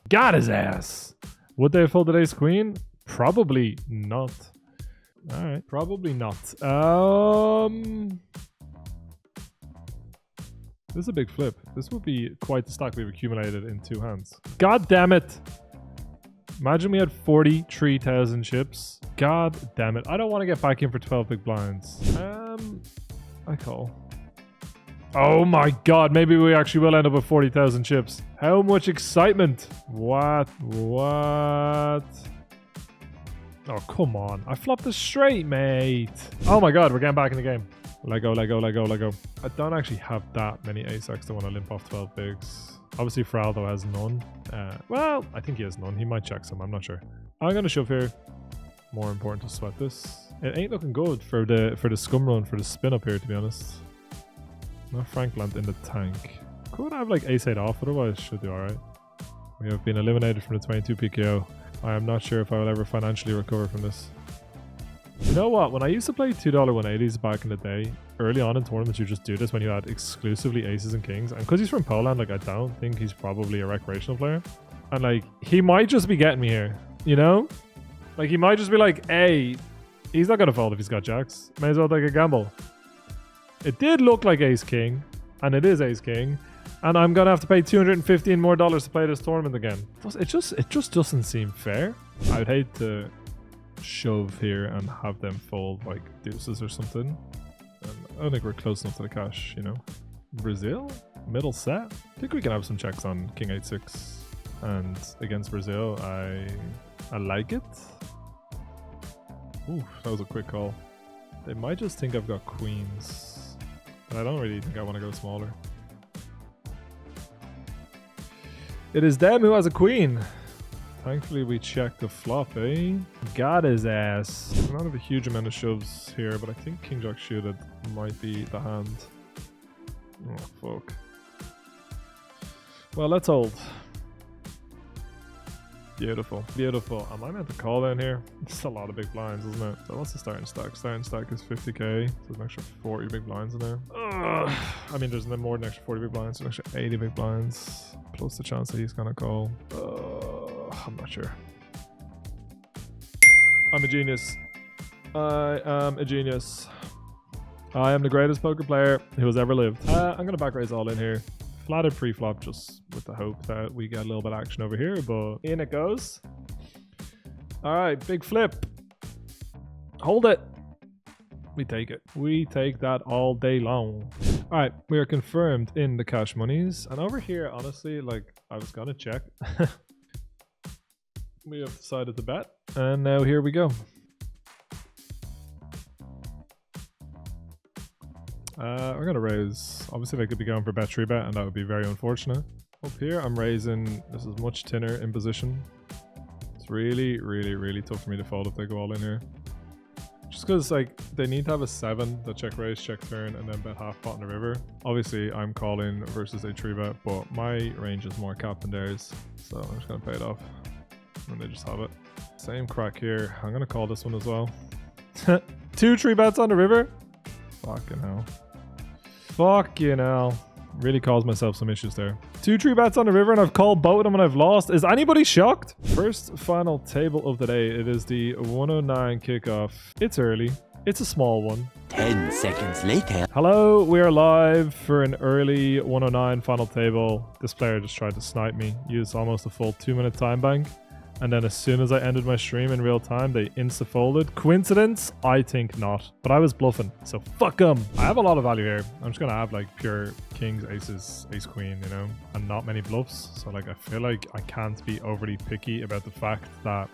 Got his ass. Would they have folded ace queen? Probably not. All right, probably not. This is a big flip. This would be quite the stack we've accumulated in 2 hands. God damn it. Imagine we had 43,000 chips. God damn it. I don't want to get back in for 12 big blinds. I call. Oh my god, maybe we actually will end up with 40,000 chips. How much excitement. What? Oh, come on. I flopped this straight, mate. Oh my god, we're getting back in the game. Let go. I don't actually have that many ace-x that want to limp off 12 bigs. Obviously, Fraldo has none. Well, I think he has none. He might check some. I'm not sure. I'm going to shove here. More important to sweat this. It ain't looking good for the scum run, for the spin up here, to be honest. No Frankland in the tank. Could have like ace-8 off, otherwise should do alright. We have been eliminated from the 22 PKO. I am not sure if I will ever financially recover from this. You know what? When I used to play $2 180s back in the day, early on in tournaments, you just do this when you had exclusively aces and kings. And because he's from Poland, like I don't think he's probably a recreational player. And like, he might just be getting me here, you know? Like, he might just be like, hey, he's not going to fold if he's got jacks. May as well take a gamble. It did look like ace king, and it is ace king. And I'm going to have to pay $215 more to play this tournament again. It just doesn't seem fair. I would hate to shove here and have them fold like deuces or something. And I don't think we're close enough to the cash, you know. Brazil? Middle set? I think we can have some checks on king 8-6. And against Brazil, I like it. Ooh, that was a quick call. They might just think I've got queens. But I don't really think I want to go smaller. It is them who has a queen. Thankfully, we checked the flop, eh? Got his ass. I don't have a huge amount of shoves here, but I think King Jack suited might be the hand. Oh, fuck. Well, let's hold. Beautiful. Beautiful. Am I meant to call down here? It's a lot of big blinds, isn't it? So what's the starting stack? Starting stack is 50k. So there's an extra 40 big blinds in there. I mean, there's no more than extra 40 big blinds. There's an extra 80 big blinds. Plus the chance that he's going to call. I'm not sure. I'm a genius. I am a genius. I am the greatest poker player who has ever lived. I'm going to back raise all in here. Flatted pre-flop just with the hope that we get a little bit of action over here, but in it goes. All right, big flip. Hold it. We take it. We take that all day long. All right, we are confirmed in the cash monies. And over here, honestly, like I was going to check. We have decided to bet. And now here we go. We're going to raise. Obviously, they could be going for bet 3-bet, and that would be very unfortunate. Up here, I'm raising. This is much thinner in position. It's really, really, really tough for me to fold if they go all in here. Just because, like, they need to have a 7 that check raise, check turn, and then bet half pot in the river. Obviously, I'm calling versus a 3-bet, but my range is more capped than theirs. So I'm just going to pay it off. And they just have it. Same crack here. I'm going to call this one as well. 2 3-bets on the river? Fucking hell. Fucking hell. Really caused myself some issues there. 2 3-bets on the river and I've called both of them and I've lost. Is anybody shocked? First final table of the day. It is the 109 kickoff. It's early. It's a small one. 10 seconds later. Hello, we are live for an early 109 final table. This player just tried to snipe me. Used almost a full 2-minute time bank. And then as soon as I ended my stream in real time, they insta-folded. Coincidence? I think not. But I was bluffing, so fuck them. I have a lot of value here. I'm just going to have like pure kings, aces, ace, queen, you know, and not many bluffs. So like I feel like I can't be overly picky about the fact that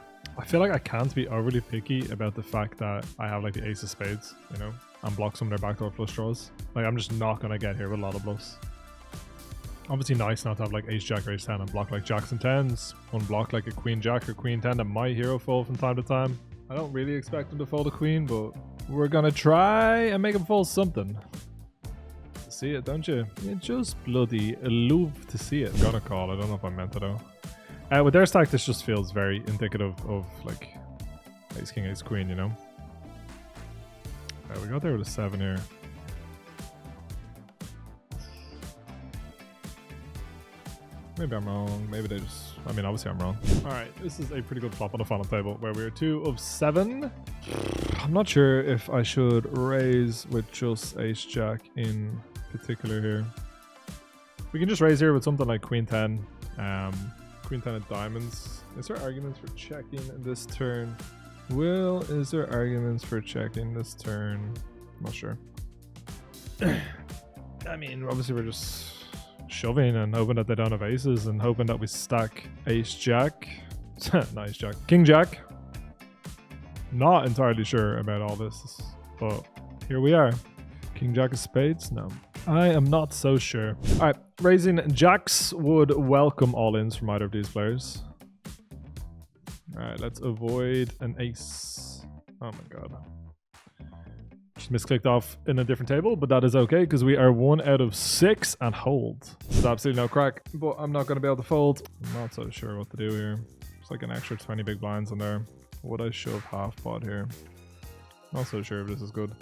I have like the ace of spades, you know, and block some of their backdoor flush draws. Like I'm just not going to get here with a lot of bluffs. Obviously nice not to have like ace jack or ace 10 and block like jacks and 10s. Unblock like a queen jack or queen 10 that might hero fold from time to time. I don't really expect him to fold a queen, but we're gonna try and make him fold something. See it, don't you? You just bloody love to see it. I'm gonna call. I don't know if I meant it though. With their stack, this just feels very indicative of like ace king, ace queen, you know? We got there with a 7 here. Maybe I'm wrong. Maybe they just... I mean, obviously I'm wrong. All right, this is a pretty good flop on the final table where we're 2 of 7. I'm not sure if I should raise with just ace-jack in particular here. We can just raise here with something like queen 10. Queen 10 of diamonds. Is there arguments for checking in this turn? Is there arguments for checking this turn? I'm not sure. I mean, obviously we're just shoving and hoping that they don't have aces and hoping that we stack ace-jack. Nice jack. King-jack. Not entirely sure about all this, but here we are. King-jack of spades? No. I am not so sure. Alright, raising jacks would welcome all-ins from either of these players. Alright, let's avoid an ace. Oh my god. Just misclicked off in a different table, but that is okay because we are 1 out of 6 and hold. There's absolutely no crack, but I'm not going to be able to fold. I'm not so sure what to do here. It's like an extra 20 big blinds in there. Would I shove half pot here? Not so sure if this is good.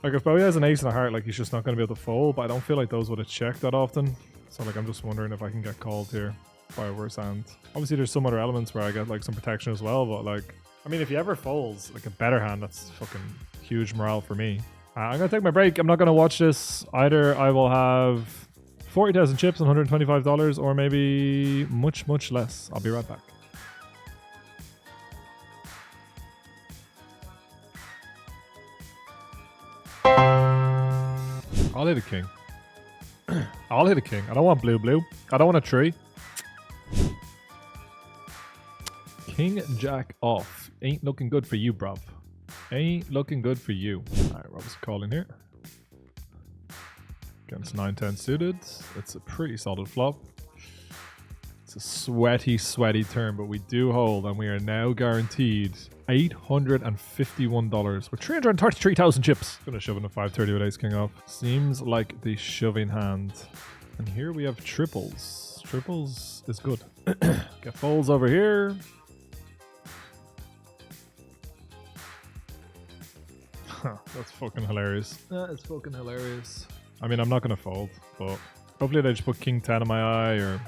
Like if Bowie has an ace and a heart, like he's just not going to be able to fold, but I don't feel like those would have checked that often. So like I'm just wondering if I can get called here by a worse hand. Obviously there's some other elements where I get like some protection as well, but like, I mean if he ever folds like a better hand, that's fucking huge morale for me. I'm going to take my break. I'm not going to watch this. Either I will have 40,000 chips and $125 or maybe much, much less. I'll be right back. I'll hit a king. I'll hit a king. I don't want blue. I don't want a tree. King jack off. Ain't looking good for you, bruv. Ain't looking good for you. Alright, Rob's calling here. Against 9-10 suited. It's a pretty solid flop. It's a sweaty turn, but we do hold, and we are now guaranteed $851 with 333,000 chips. Gonna shove in a 530 with ace king off. Seems like the shoving hand. And here we have triples. Triples is good. Get folds over here. That's fucking hilarious. That is fucking hilarious. I mean, I'm not gonna fold, but hopefully they just put king 10 in my eye or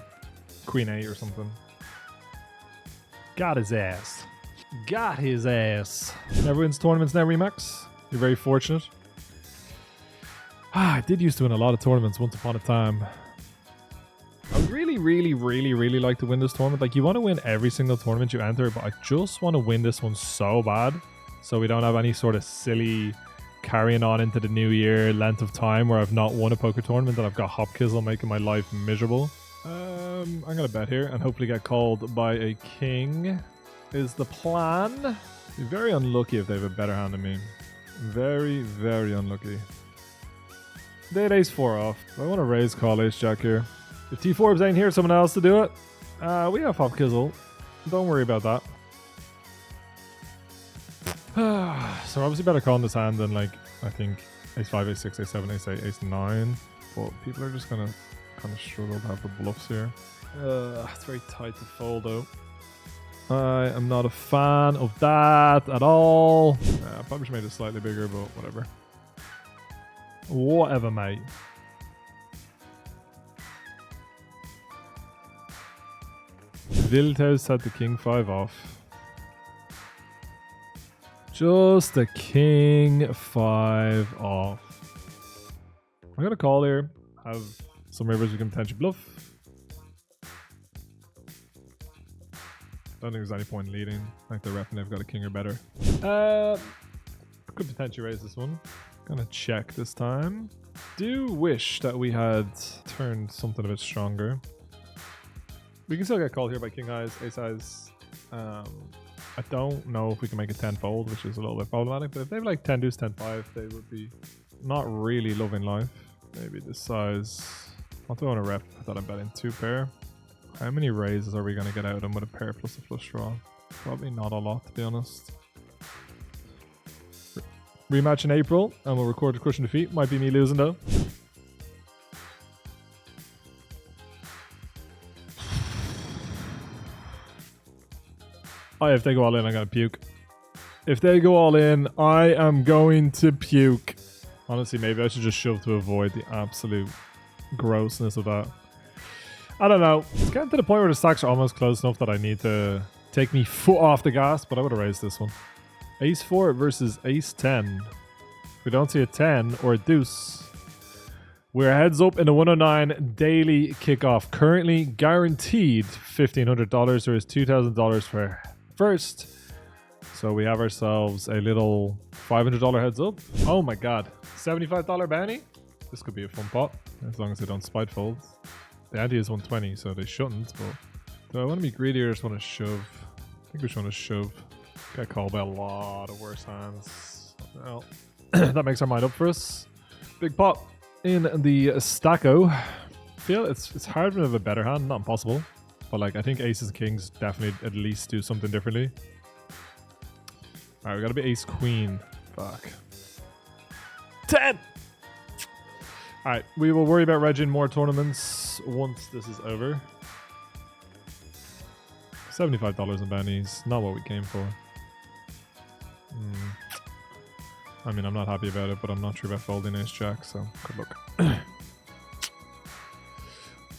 queen 8 or something. Got his ass. Got his ass. Never wins tournaments now, Remax. You're very fortunate. I did used to win a lot of tournaments once upon a time. I would really like to win this tournament. Like, you want to win every single tournament you enter, but I just want to win this one so bad, so we don't have any sort of silly carrying on into the new year length of time where I've not won a poker tournament and I've got Hopkizzle making my life miserable. I'm going to bet here and hopefully get called by a king is the plan. Be very unlucky if they have a better hand than me. Very unlucky. They had ace 4 off. I want to raise call ace jack here. If T4s ain't here, someone else to do it. We have Hopkizzle. Don't worry about that. So obviously better calling this hand than like, I think ace 5, ace 6, ace 7, ace 8, ace 9. But people are just gonna kind of struggle to have the bluffs here. It's very tight to fold though. I am not a fan of that at all. I probably should have made it slightly bigger, but whatever. Whatever, mate. Wildhaus had the king 5 off. Just a king 5 off. I'm gonna call here. Have some rivers we can potentially bluff. Don't think there's any point in leading. Like the ref and they've got a king or better. Could potentially raise this one. Gonna check this time. Do wish that we had turned something a bit stronger. We can still get called here by king eyes, ace eyes. I don't know if we can make a 10 fold, which is a little bit problematic, but if they have like 10 deuce, 10 5, they would be not really loving life. Maybe this size. What do I want to rep? I thought I'm betting 2 pair. How many raises are we going to get out of them with a pair plus a flush draw? Probably not a lot, to be honest. Rematch in April, and we'll record a crushing defeat. Might be me losing though. Oh, if they go all in, I'm going to puke. If they go all in, I am going to puke. Honestly, maybe I should just shove to avoid the absolute grossness of that. I don't know. It's getting to the point where the stacks are almost close enough that I need to take me foot off the gas, but I would have raised this one. Ace 4 versus Ace 10. If we don't see a 10 or a deuce, we're heads up in the 109 daily kickoff. Currently guaranteed $1,500. There is $2,000 for first. So we have ourselves a little $500 heads up. Oh my god. $75 bounty? This could be a fun pot, as long as they don't spite fold. The ante is 120, so they shouldn't, but do I want to be greedy or just want to shove? I think we just want to shove. Got called by a lot of worse hands. Well, that makes our mind up for us. Big pot in the stacko. I feel it's hard to have a better hand, not impossible. But like I think aces and kings definitely at least do something differently. Alright, we gotta be ace queen. Fuck. 10! Alright, we will worry about regging more tournaments once this is over. $75 in bounties, not what we came for. I mean, I'm not happy about it, but I'm not sure about folding ace jack, so good luck.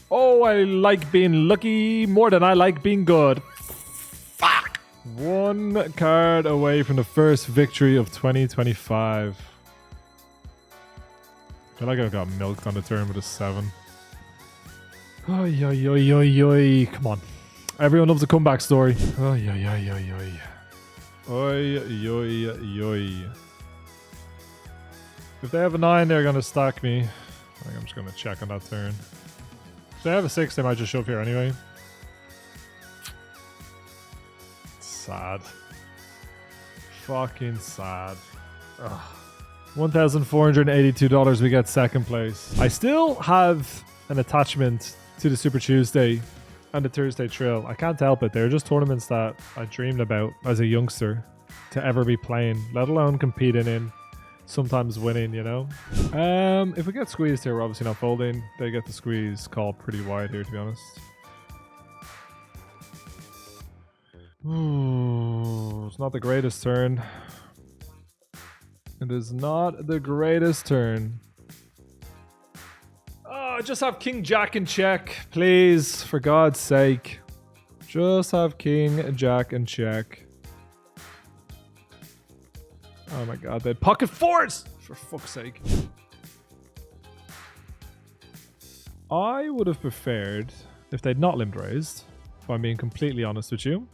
Oh, I like being lucky more than I like being good. Fuck! One card away from the first victory of 2025. I feel like I got milked on the turn with a 7. Oy, oy, oy, oy, oy. Come on. Everyone loves a comeback story. Oy, oy, oy, oy, oy. Oy, oy, oy. If they have a 9, they're going to stack me. I think I'm just going to check on that turn. If they have a 6, they might just shove here anyway. Sad. Fucking sad. Ugh. $1,482, we get second place. I still have an attachment to the Super Tuesday and the Thursday Trill. I can't help it. They're just tournaments that I dreamed about as a youngster to ever be playing, let alone competing in, sometimes winning, you know? If we get squeezed here, we're obviously not folding. They get the squeeze called pretty wide here, to be honest. Ooh, it's not the greatest turn. It is not the greatest turn. Oh, just have King Jack in check, please. For God's sake. Just have King Jack in check. Oh my god, they had pocket fours! For fuck's sake. I would have preferred if they'd not limp raised, if I'm being completely honest with you.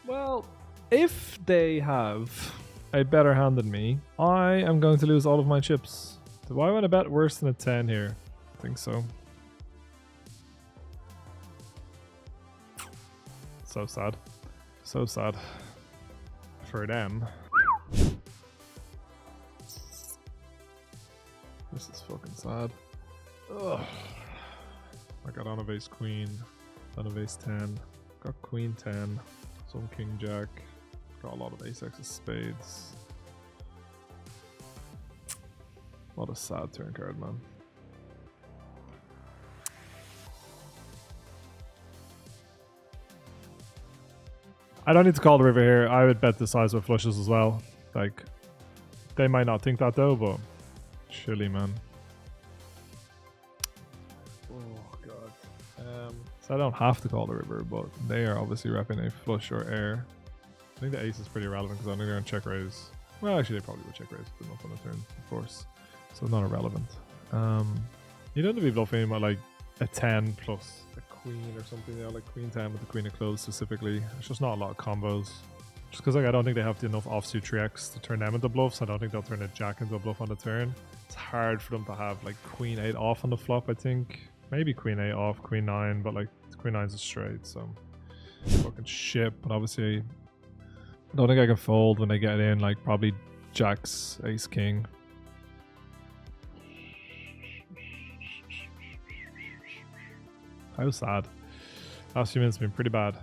Well, if they have a better hand than me, I am going to lose all of my chips. Do I want to bet worse than a 10 here? I think so. So sad. So sad. For them. This is fucking sad. Ugh. I got on of ace queen, on of ace 10, got queen 10, some king jack, got a lot of ace x of spades. What a sad turn card, man. I don't need to call the river here. I would bet the size with flushes as well. Like, they might not think that though, but chilly, man. Oh god. So I don't have to call the river, but they are obviously repping a flush or air. I think the ace is pretty relevant because I think they're going to check raise. Well, actually, they probably will check raise, but not on the turn, of course. So not irrelevant. You don't have to be bluffing about like a 10 plus a queen or something, you know, like queen 10 with the queen of clubs specifically. It's just not a lot of combos. Just because like I don't think they have enough offsuit 3x to turn them into bluffs. I don't think they'll turn a jack into a bluff on the turn. It's hard for them to have like queen 8 off on the flop, I think. Maybe queen 8 off, queen 9, but like queen 9's a straight, so fucking shit. But obviously I don't think I can fold when they get in, like probably jacks, ace king. How sad. Last few minutes have been pretty bad.